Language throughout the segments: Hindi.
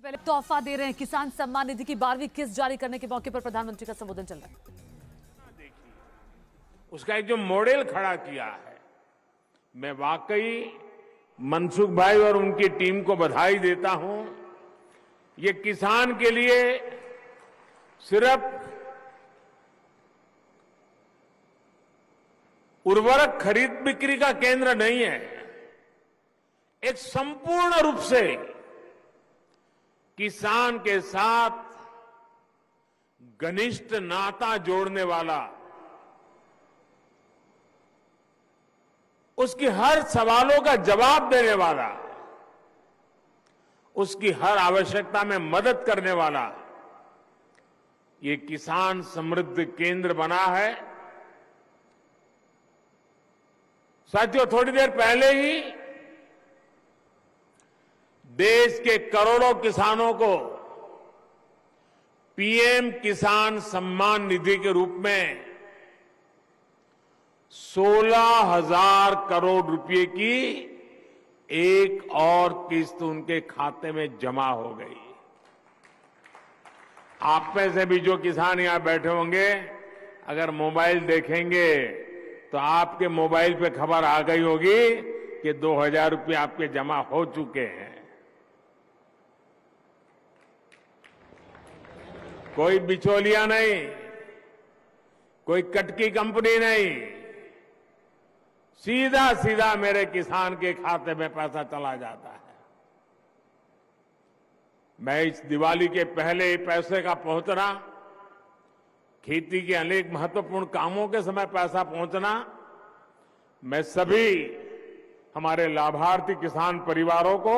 पहले तोहफा दे रहे हैं। किसान सम्मान निधि की 12वीं किस्त जारी करने के मौके पर प्रधानमंत्री का संबोधन चल रहा है। उसका एक जो मॉडल खड़ा किया है, मैं वाकई मनसुख भाई और उनकी टीम को बधाई देता हूं। ये किसान के लिए सिर्फ उर्वरक खरीद बिक्री का केंद्र नहीं है, एक संपूर्ण रूप से किसान के साथ घनिष्ठ नाता जोड़ने वाला, उसकी हर सवालों का जवाब देने वाला, उसकी हर आवश्यकता में मदद करने वाला ये किसान समृद्धि केंद्र बना है। साथियों, थोड़ी देर पहले ही देश के करोड़ों किसानों को पीएम किसान सम्मान निधि के रूप में 16,000 करोड़ रुपए की एक और किस्त उनके खाते में जमा हो गई। आप में से भी जो किसान यहां बैठे होंगे, अगर मोबाइल देखेंगे तो आपके मोबाइल पे खबर आ गई होगी कि 2,000 रुपये आपके जमा हो चुके हैं। कोई बिचौलिया नहीं, कोई कटकी कंपनी नहीं, सीधा सीधा मेरे किसान के खाते में पैसा चला जाता है। मैं इस दिवाली के पहले पैसे का पहुंचना, खेती के अनेक महत्वपूर्ण कामों के समय पैसा पहुंचना, मैं सभी हमारे लाभार्थी किसान परिवारों को,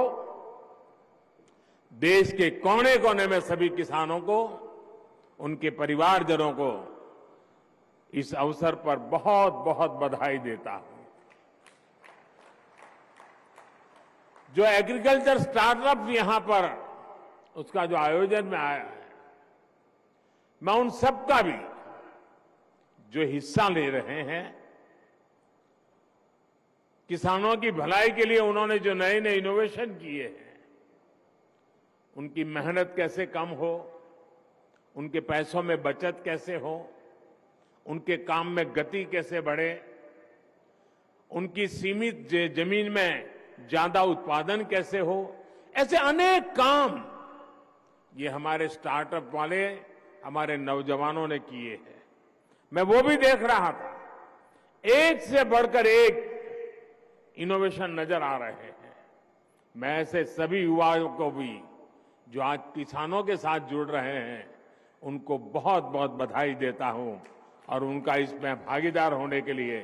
देश के कोने कोने में सभी किसानों को, उनके परिवारजनों को इस अवसर पर बहुत बहुत बधाई देता हूं। जो एग्रीकल्चर स्टार्टअप यहां पर उसका जो आयोजन में आया है, मैं उन सबका भी जो हिस्सा ले रहे हैं, किसानों की भलाई के लिए उन्होंने जो नए नए इनोवेशन किए हैं, उनकी मेहनत कैसे कम हो, उनके पैसों में बचत कैसे हो, उनके काम में गति कैसे बढ़े, उनकी सीमित जमीन में ज्यादा उत्पादन कैसे हो, ऐसे अनेक काम ये हमारे स्टार्टअप वाले, हमारे नौजवानों ने किए हैं। मैं वो भी देख रहा था, एक से बढ़कर एक इनोवेशन नजर आ रहे हैं। मैं ऐसे सभी युवाओं को भी जो आज किसानों के साथ जुड़ रहे हैं, उनको बहुत बहुत बधाई देता हूं और उनका इसमें भागीदार होने के लिए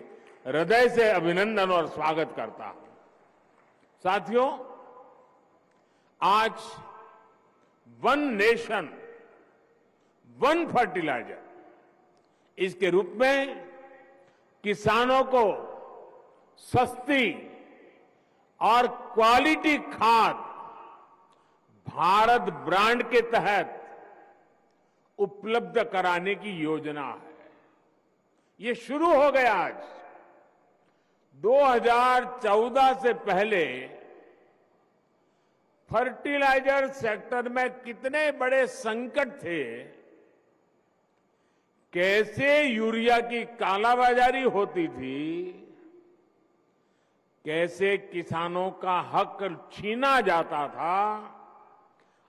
हृदय से अभिनंदन और स्वागत करता हूं। साथियों, आज वन नेशन वन फर्टिलाइजर, इसके रूप में किसानों को सस्ती और क्वालिटी खाद भारत ब्रांड के तहत उपलब्ध कराने की योजना है। ये शुरू हो गया आज। 2014 से पहले फर्टिलाइजर सेक्टर में कितने बड़े संकट थे, कैसे यूरिया की कालाबाजारी होती थी, कैसे किसानों का हक छीना जाता था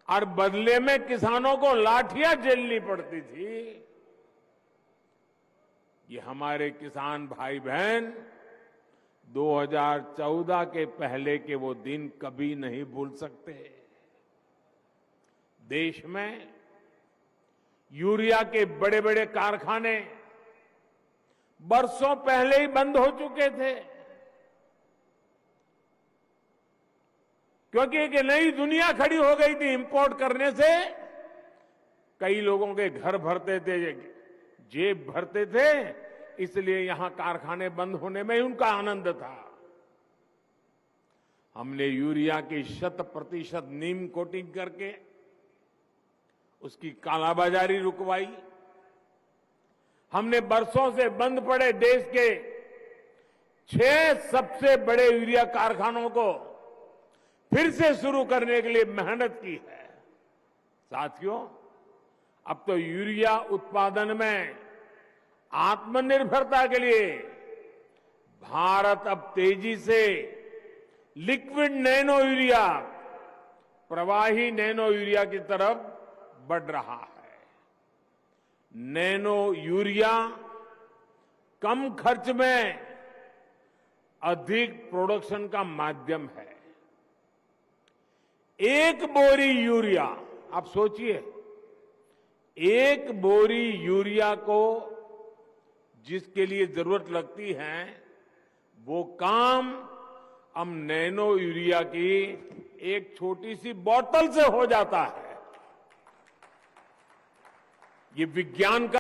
और बदले में किसानों को लाठियां झेलनी पड़ती थी। ये हमारे किसान भाई बहन 2014 के पहले के वो दिन कभी नहीं भूल सकते। देश में यूरिया के बड़े बड़े कारखाने बरसों पहले ही बंद हो चुके थे, क्योंकि एक नई दुनिया खड़ी हो गई थी। इंपोर्ट करने से कई लोगों के घर भरते थे, जेब भरते थे, इसलिए यहां कारखाने बंद होने में ही उनका आनंद था। हमने यूरिया की 100% नीम कोटिंग करके उसकी कालाबाजारी रुकवाई। हमने बरसों से बंद पड़े देश के 6 सबसे बड़े यूरिया कारखानों को फिर से शुरू करने के लिए मेहनत की है। साथियों, अब तो यूरिया उत्पादन में आत्मनिर्भरता के लिए भारत अब तेजी से लिक्विड नैनो यूरिया, प्रवाही नैनो यूरिया की तरफ बढ़ रहा है। नैनो यूरिया कम खर्च में अधिक प्रोडक्शन का माध्यम है। एक बोरी यूरिया, आप सोचिए, एक बोरी यूरिया को जिसके लिए जरूरत लगती है, वो काम अब नैनो यूरिया की एक छोटी सी बोतल से हो जाता है। ये विज्ञान का